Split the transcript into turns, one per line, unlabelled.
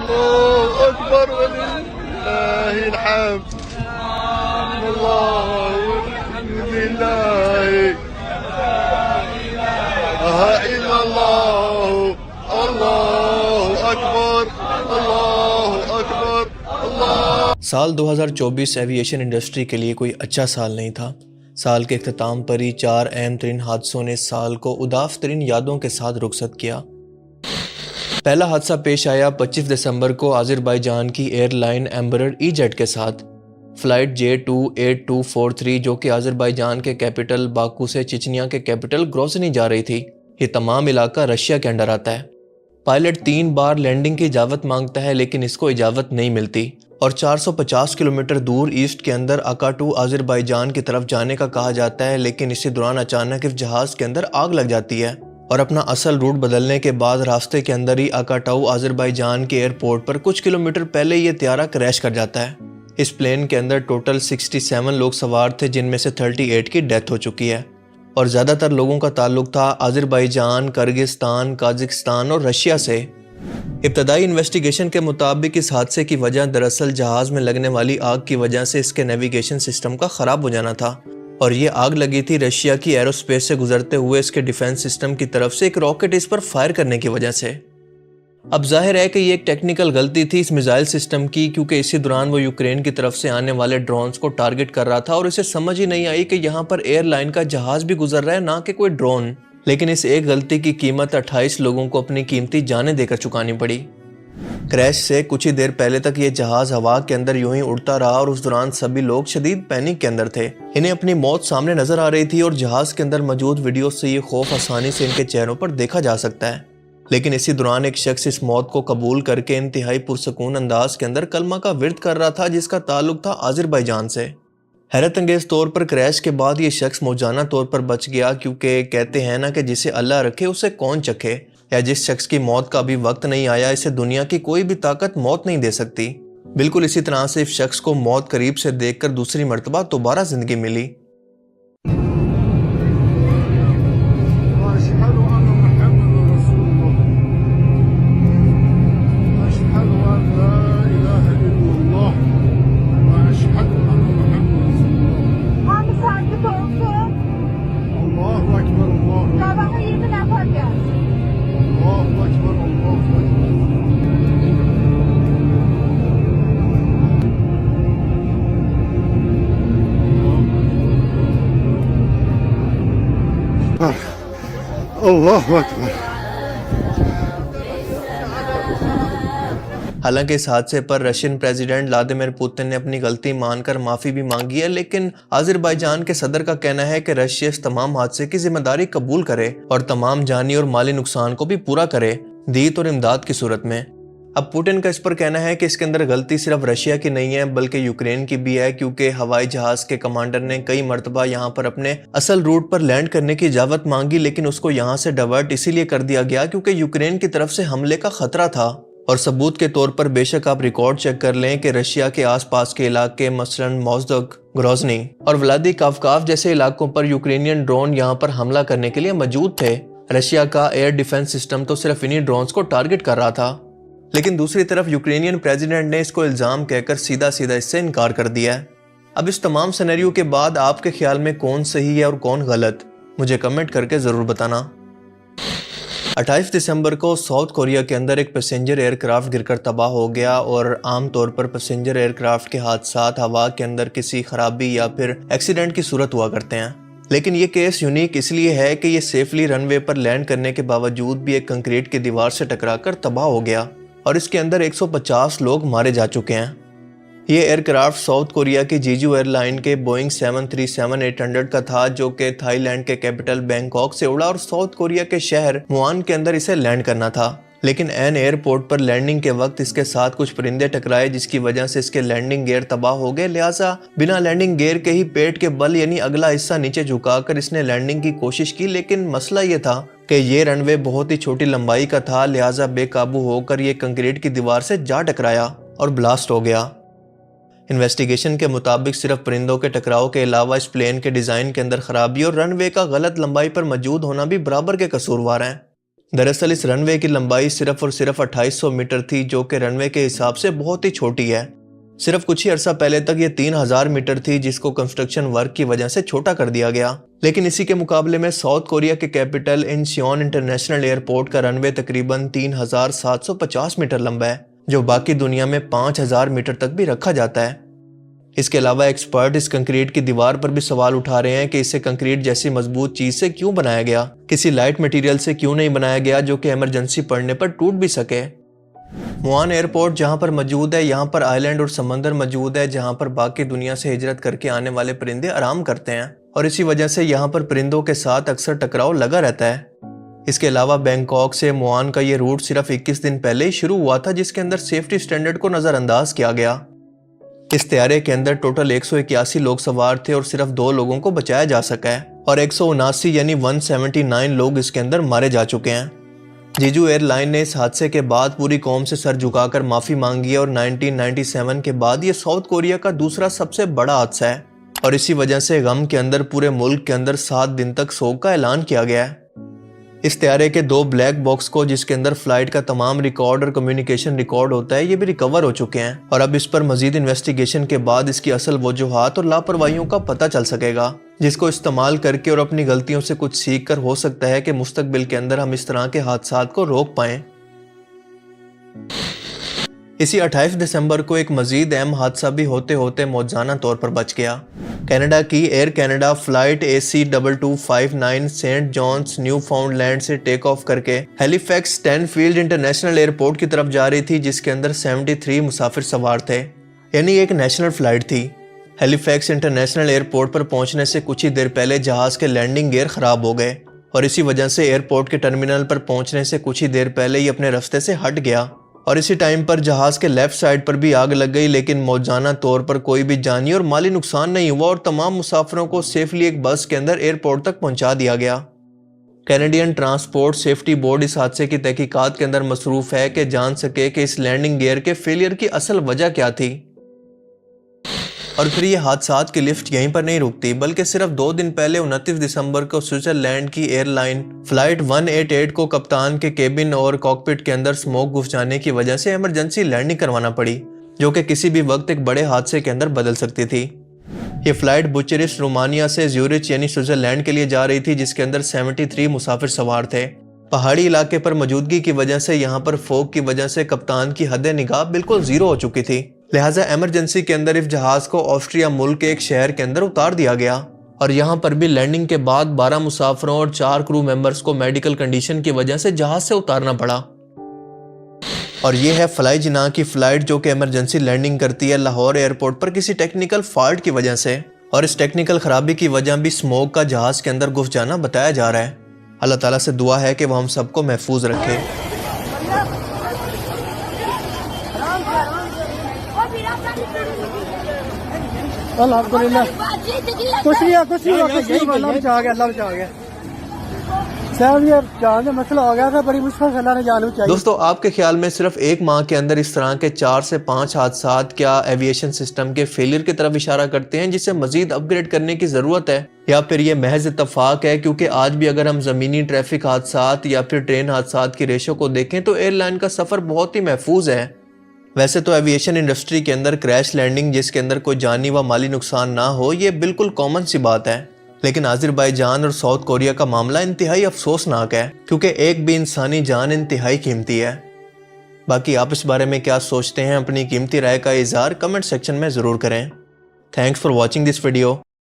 الله أكبر ولله الحمد. الله الحمد لله إلا الله الله أكبر الله أكبر الله.
سال 2024 ایویشن انڈسٹری کے لیے کوئی اچھا سال نہیں تھا. سال کے اختتام پر ہی 4 اہم ترین حادثوں نے سال کو اداس ترین یادوں کے ساتھ رخصت کیا. پہلا حادثہ پیش آیا 25 دسمبر کو آذربائیجان کی ایئر لائن ایمبرر ای جیٹ کے ساتھ. فلائٹ J28243 جو کہ آذربائیجان کے کیپٹل باکو سے چچنیا کے کیپٹل گروزنی جا رہی تھی. یہ تمام علاقہ رشیا کے انڈر آتا ہے. پائلٹ 3 بار لینڈنگ کی اجازت مانگتا ہے لیکن اس کو اجازت نہیں ملتی اور 450 کلومیٹر دور ایسٹ کے اندر اکا-2 آذربائیجان کی طرف جانے کا کہا جاتا ہے، لیکن اسی دوران اچانک اس جہاز کے اندر آگ لگ جاتی ہے اور اپنا اصل روٹ بدلنے کے بعد راستے کے اندر ہی اکا-2 آذربائیجان کے ایئرپورٹ پر کچھ کلومیٹر پہلے یہ طیارہ کریش کر جاتا ہے. اس پلین کے اندر ٹوٹل 67 لوگ سوار تھے جن میں سے 38 کی ڈیتھ ہو چکی ہے اور زیادہ تر لوگوں کا تعلق تھا آذربائیجان، کرغزستان، قازقستان اور رشیا سے. ابتدائی انویسٹیگیشن کے مطابق اس حادثے کی وجہ دراصل جہاز میں لگنے والی آگ کی وجہ سے اس کے نیویگیشن سسٹم کا خراب ہو جانا تھا اور یہ آگ لگی تھی رشیا کی ایرو اسپیس سے گزرتے ہوئے اس کے ڈیفنس سسٹم کی طرف سے ایک راکٹ اس پر فائر کرنے کی وجہ سے. اب ظاہر ہے کہ یہ ایک ٹیکنیکل غلطی تھی اس میزائل سسٹم کی، کیونکہ اسی دوران وہ یوکرین کی طرف سے آنے والے ڈرونز کو ٹارگٹ کر رہا تھا اور اسے سمجھ ہی نہیں آئی کہ یہاں پر ایئر لائن کا جہاز بھی گزر رہا ہے نہ کہ کوئی ڈرون. لیکن اس ایک غلطی کی قیمت 28 لوگوں کو اپنی قیمتی جانیں دے کر چکانی پڑی. کریش سے کچھ ہی دیر پہلے تک یہ جہاز ہوا کے اندر یوں ہی اڑتا رہا اور اس دوران سبھی لوگ شدید پینک کے اندر تھے. انہیں اپنی موت سامنے نظر آ رہی تھی اور جہاز کے اندر موجود ویڈیو سے یہ خوف آسانی سے ان کے چہروں پر دیکھا جا سکتا ہے. لیکن اسی دوران ایک شخص اس موت کو قبول کر کے انتہائی پرسکون انداز کے اندر کلمہ کا ورد کر رہا تھا جس کا تعلق تھا آذربائیجان سے. حیرت انگیز طور پر کریش کے بعد یہ شخص موجانہ طور پر بچ گیا، کیونکہ کہتے ہیں نا کہ جسے اللہ رکھے اسے کون چکھے، یا جس شخص کی موت کا بھی وقت نہیں آیا اسے دنیا کی کوئی بھی طاقت موت نہیں دے سکتی. بالکل اسی طرح سے اس شخص کو موت قریب سے دیکھ کر دوسری مرتبہ دوبارہ زندگی ملی.
اللہ اکبر.
حالانکہ اس حادثے پر رشین پریزیڈنٹ ولادیمیر پوتن نے اپنی غلطی مان کر معافی بھی مانگی ہے، لیکن آذربائیجان کے صدر کا کہنا ہے کہ رشیا اس تمام حادثے کی ذمہ داری قبول کرے اور تمام جانی اور مالی نقصان کو بھی پورا کرے دیت اور امداد کی صورت میں. اب پوٹن کا اس پر کہنا ہے کہ اس کے اندر غلطی صرف رشیا کی نہیں ہے بلکہ یوکرین کی بھی ہے، کیونکہ ہوائی جہاز کے کمانڈر نے کئی مرتبہ یہاں پر اپنے اصل روٹ پر لینڈ کرنے کی اجازت مانگی، لیکن اس کو یہاں سے ڈائیورٹ اسی لیے کر دیا گیا کیونکہ یوکرین کی طرف سے حملے کا خطرہ تھا. اور ثبوت کے طور پر بے شک آپ ریکارڈ چیک کر لیں کہ رشیا کے آس پاس کے علاقے مثلاً موزدک، گروزنی اور ولادی کافکاف جیسے علاقوں پر یوکرینین ڈرون یہاں پر حملہ کرنے کے لیے موجود تھے. رشیا کا ایئر ڈیفنس سسٹم تو صرف انہی ڈرونز کو ٹارگٹ کر رہا تھا، لیکن دوسری طرف یوکرینین پریزیڈنٹ نے اس کو الزام کہہ کر سیدھا اس سے انکار کر دیا ہے. اب اس تمام سینیریو کے بعد آپ کے خیال میں کون صحیح ہے اور کون غلط، مجھے کمنٹ کر کے ضرور بتانا. 28 دسمبر کو ساؤتھ کوریا کے اندر ایک پیسنجر ایئر کرافٹ گر کر تباہ ہو گیا، اور عام طور پر پیسنجر ایئر کرافٹ کے حادثات ہوا کے اندر کسی خرابی یا پھر ایکسیڈنٹ کی صورت ہوا کرتے ہیں. لیکن یہ کیس یونیک اس لیے ہے کہ یہ سیفلی رن وے پر لینڈ کرنے کے باوجود بھی ایک کنکریٹ کی دیوار سے ٹکرا کر تباہ ہو گیا اور اس کے اندر 150 لوگ مارے جا چکے ہیں. یہ ایئر کرافٹ ساؤتھ کوریا کی جیجو ایئر لائن کے بوئنگ 737-800 کا تھا، جو کہ تھائی لینڈ کے کیپٹل بینکاک سے اڑا اور ساؤتھ کوریا کے شہر موان کے اندر اسے لینڈ کرنا تھا. لیکن این ایئرپورٹ پر لینڈنگ کے وقت اس کے ساتھ کچھ پرندے ٹکرائے جس کی وجہ سے اس کے لینڈنگ گیئر تباہ ہو گئے، لہٰذا بنا لینڈنگ گیئر کے ہی پیٹ کے بل یعنی اگلا حصہ نیچے جھکا کر اس نے لینڈنگ کی کوشش کی. لیکن مسئلہ یہ تھا کہ یہ رن وے بہت ہی چھوٹی لمبائی کا تھا، لہٰذا بے قابو ہو کر یہ کنکریٹ کی دیوار سے جا ٹکرایا اور بلاسٹ ہو گیا. انویسٹیگیشن کے مطابق صرف پرندوں کے ٹکراؤ کے علاوہ اس پلین کے ڈیزائن کے اندر خرابی اور رن وے کا غلط لمبائی پر موجود ہونا بھی برابر کے قصوروار ہیں. दरअसल इस रनवे की लंबाई सिर्फ और सिर्फ 2800 मीटर थी, जो कि रनवे के हिसाब से बहुत ही छोटी है। सिर्फ कुछ ही अरसा पहले तक ये 3000 मीटर थी, जिसको कंस्ट्रक्शन वर्क की वजह से छोटा कर दिया गया। लेकिन इसी के मुकाबले में साउथ कोरिया के कैपिटल इंचियोन इंटरनेशनल एयरपोर्ट का रनवे तकरीबन 3750 मीटर लंबा है, जो बाकी दुनिया में 5000 मीटर तक भी रखा जाता है। इसके अलावा एक्सपर्ट इस कंक्रीट की दीवार पर भी सवाल उठा रहे हैं कि इसे कंक्रीट जैसी मजबूत चीज से क्यों बनाया गया, किसी लाइट मटेरियल से क्यों नहीं बनाया गया जो कि इमरजेंसी पड़ने पर टूट भी सके। मुआन एयरपोर्ट जहां पर मौजूद है, यहाँ पर आइलैंड और समंदर मौजूद है, जहां पर बाकी दुनिया से हिजरत करके आने वाले परिंदे आराम करते हैं, और इसी वजह से यहाँ पर परिंदों के साथ अक्सर टकराव लगा रहता है। इसके अलावा बैंकॉक से मुआन का ये रूट सिर्फ 21 दिन पहले ही शुरू हुआ था, जिसके अंदर सेफ्टी स्टैंडर्ड को नजरअंदाज किया गया। इस तैयारे के अंदर टोटल 181 लोग सवार थे और सिर्फ 2 लोगों को बचाया जा सका है, और 179 यानी 179 लोग इसके अंदर मारे जा चुके हैं। जीजू एयरलाइन ने इस हादसे के बाद पूरी कौम से सर झुकाकर माफी मांगी है, और 1997 के बाद ये साउथ कोरिया का दूसरा सबसे बड़ा हादसा है, और इसी वजह से गम के अंदर पूरे मुल्क के अंदर 7 दिन तक शोक का ऐलान किया गया है। इस तैयारे के 2 ब्लैक बॉक्स को, जिसके अंदर फ्लाइट का तमाम रिकॉर्ड और कम्युनिकेशन रिकॉर्ड होता है, ये भी रिकवर हो चुके हैं, और अब इस पर मजीद इन्वेस्टिगेशन के बाद इसकी असल वजूहात और लापरवाहियों का पता चल सकेगा, जिसको इस्तेमाल करके और अपनी गलतियों से कुछ सीख कर हो सकता है कि मुस्तकबिल के अंदर हम इस तरह के हादसात को रोक पाएं। इसी 28 दिसंबर को एक मजीद अहम हादसा भी होते होते मौजाना तौर पर बच गया। कनाडा की Air Canada flight AC2259 Saint John's Newfoundland से टेक ऑफ करके हैलिफैक्स स्टैनफील्ड इंटरनेशनल एयरपोर्ट की तरफ जा रही थी, जिसके अंदर 73 मुसाफिर सवार थे, यानी एक नेशनल फ्लाइट थी। हैलिफैक्स इंटरनेशनल एयरपोर्ट पर पहुंचने से कुछ ही देर पहले जहाज के लैंडिंग गियर खराब हो गए, और इसी वजह से एयरपोर्ट के टर्मिनल पर पहुंचने से कुछ ही देर पहले ही अपने रास्ते से हट गया, और इसी टाइम पर जहाज के लेफ्ट साइड पर भी आग लग गई। लेकिन मौजाना तौर पर कोई भी जानी और माली नुकसान नहीं हुआ, और तमाम मुसाफिरों को सेफली एक बस के अंदर एयरपोर्ट तक पहुंचा दिया गया। कैनेडियन ट्रांसपोर्ट सेफ्टी बोर्ड इस हादसे की तहकीकात के अंदर मसरूफ है कि जान सके कि इस लैंडिंग गियर के फेलियर की असल वजह क्या थी। और फिर ये हादसात की लिफ्ट यहीं पर नहीं रुकती, बल्कि सिर्फ 2 दिन पहले 29 दिसंबर को स्विट्जरलैंड की एयरलाइन फ्लाइट 188 को कप्तान के केबिन और कॉकपिट के अंदर स्मोक घुस जाने की वजह से इमरजेंसी लैंडिंग करवाना पड़ी, जो कि किसी भी वक्त एक बड़े हादसे के अंदर बदल सकती थी। ये फ्लाइट बुचारेस्ट रोमानिया से ज्यूरिच यानी स्विट्जरलैंड के लिए जा रही थी, जिसके अंदर 73 मुसाफिर सवार थे। पहाड़ी इलाके पर मौजूदगी की वजह से यहाँ पर फोग की वजह से कप्तान की हद निगाह बिल्कुल जीरो हो चुकी थी, लिहाजा इमरजेंसी के अंदर इस जहाज को ऑस्ट्रिया मुल्क के एक शहर के अंदर उतार दिया गया, और यहाँ पर भी लैंडिंग के बाद 12 मुसाफिरों और 4 क्रू मेंबर्स को मेडिकल कंडीशन की वजह से जहाज से उतारना पड़ा। और ये है फ्लाई जिनाह की फ्लाइट, जो कि इमरजेंसी लैंडिंग करती है लाहौर एयरपोर्ट पर किसी टेक्निकल फॉल्ट की वजह से, और इस टेक्निकल खराबी की वजह भी स्मोक का जहाज के अंदर घुस जाना बताया जा रहा है। अल्लाह ताला से दुआ है कि वह हम सबको महफूज रखे।
अल्हम्दुलिल्लाह कुछ नहीं अल्लाह बचा गया साहब, ये जान का मसला हो गया था, बड़ी मुश्किल से अल्लाह ने जान बचाई।
दोस्तों, आपके ख्याल में सिर्फ 1 माह के अंदर इस तरह के 4 से 5 हादसात क्या एविएशन सिस्टम के फेलियर की तरफ इशारा करते हैं, जिसे मजीद अपग्रेड करने की जरूरत है, या फिर ये महज इत्तफाक है? क्योंकि आज भी अगर हम जमीनी ट्रैफिक हादसात या फिर ट्रेन हादसात की रेशो को देखें तो एयरलाइन का सफर बहुत ही महफूज है। वैसे तो एविएशन इंडस्ट्री के अंदर क्रैश लैंडिंग जिसके अंदर कोई जानी व माली नुकसान ना हो, ये बिल्कुल कॉमन सी बात है, लेकिन आज़रबाईजान और साउथ कोरिया का मामला इंतहाई अफसोसनाक है, क्योंकि एक भी इंसानी जान इंतहाई कीमती है। बाकी आप इस बारे में क्या सोचते हैं? अपनी कीमती राय का इज़हार कमेंट सेक्शन में ज़रूर करें। Thanks for watching this video.